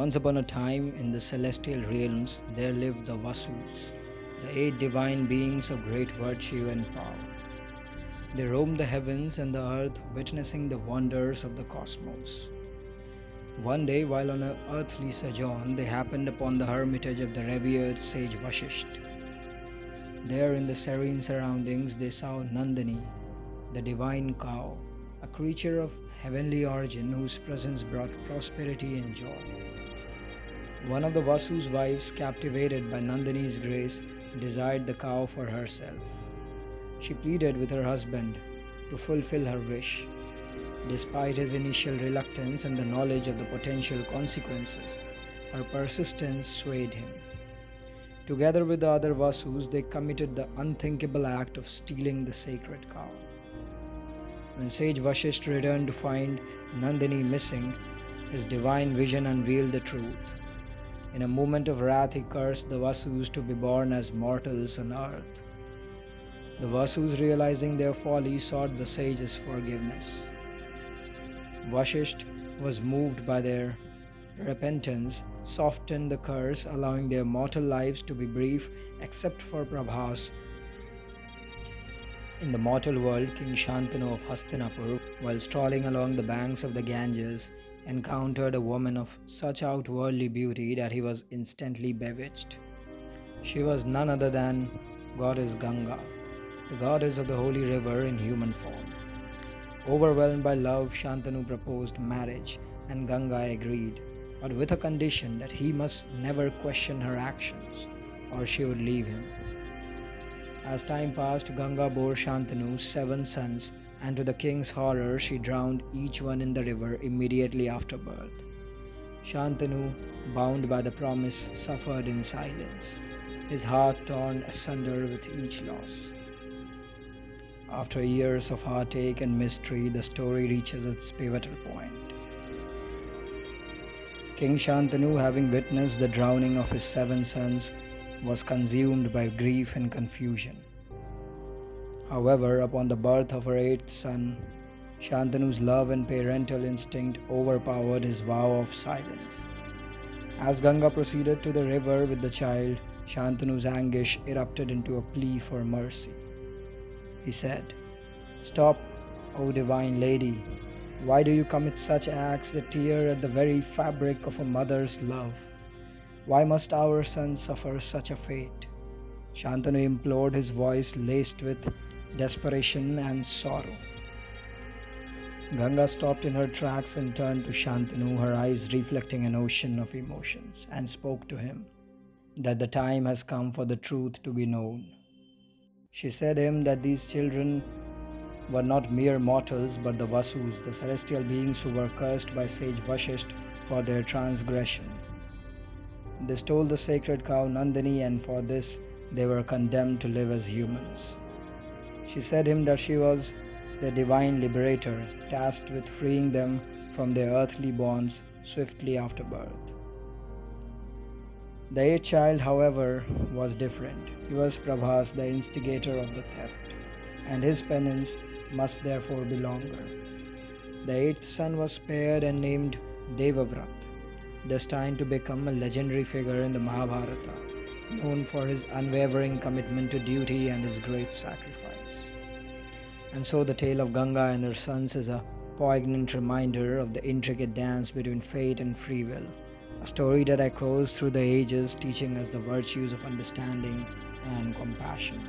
Once upon a time, in the celestial realms, there lived the Vasus, the eight divine beings of great virtue and power. They roamed the heavens and the earth, witnessing the wonders of the cosmos. One day, while on an earthly sojourn, they happened upon the hermitage of the revered sage Vasisht. There, in the serene surroundings, they saw Nandini, the divine cow, a creature of heavenly origin whose presence brought prosperity and joy. One of the Vasu's wives, captivated by Nandini's grace, desired the cow for herself. She pleaded with her husband to fulfill her wish. Despite his initial reluctance and the knowledge of the potential consequences, her persistence swayed him. Together with the other Vasus, they committed the unthinkable act of stealing the sacred cow. When sage Vasisht returned to find Nandini missing, his divine vision unveiled the truth. In a moment of wrath, he cursed the Vasus to be born as mortals on earth. The Vasus, realizing their folly, sought the sage's forgiveness. Vasisht was moved by their repentance, softened the curse, allowing their mortal lives to be brief except for Prabhas. In the mortal world, King Shantanu of Hastinapur, while strolling along the banks of the Ganges, encountered a woman of such outwardly beauty that he was instantly bewitched. She was none other than goddess Ganga, the goddess of the holy river in human form. Overwhelmed by love, Shantanu proposed marriage, and Ganga agreed, but with a condition that he must never question her actions, or she would leave him. As time passed, Ganga bore Shantanu 7 sons, and to the king's horror, she drowned each one in the river immediately after birth. Shantanu, bound by the promise, suffered in silence, his heart torn asunder with each loss. After years of heartache and mystery, the story reaches its pivotal point. King Shantanu, having witnessed the drowning of his 7 sons, was consumed by grief and confusion. However, upon the birth of her eighth son, Shantanu's love and parental instinct overpowered his vow of silence. As Ganga proceeded to the river with the child, Shantanu's anguish erupted into a plea for mercy. He said, "Stop, O divine lady. Why do you commit such acts that tear at the very fabric of a mother's love? Why must our son suffer such a fate?" Shantanu implored, his voice laced with desperation and sorrow. Ganga stopped in her tracks and turned to Shantanu, her eyes reflecting an ocean of emotions, and spoke to him that the time has come for the truth to be known. She said him that these children were not mere mortals but the Vasus, the celestial beings who were cursed by sage Vasisht for their transgression. They stole the sacred cow Nandini, and for this they were condemned to live as humans. She said him that she was the divine liberator, tasked with freeing them from their earthly bonds swiftly after birth. The eighth child, however, was different. He was Prabhas, the instigator of the theft, and his penance must therefore be longer. The eighth son was spared and named Devavrat, destined to become a legendary figure in the Mahabharata, known for his unwavering commitment to duty and his great sacrifice. And so the tale of Ganga and her sons is a poignant reminder of the intricate dance between fate and free will, a story that echoes through the ages, teaching us the virtues of understanding and compassion.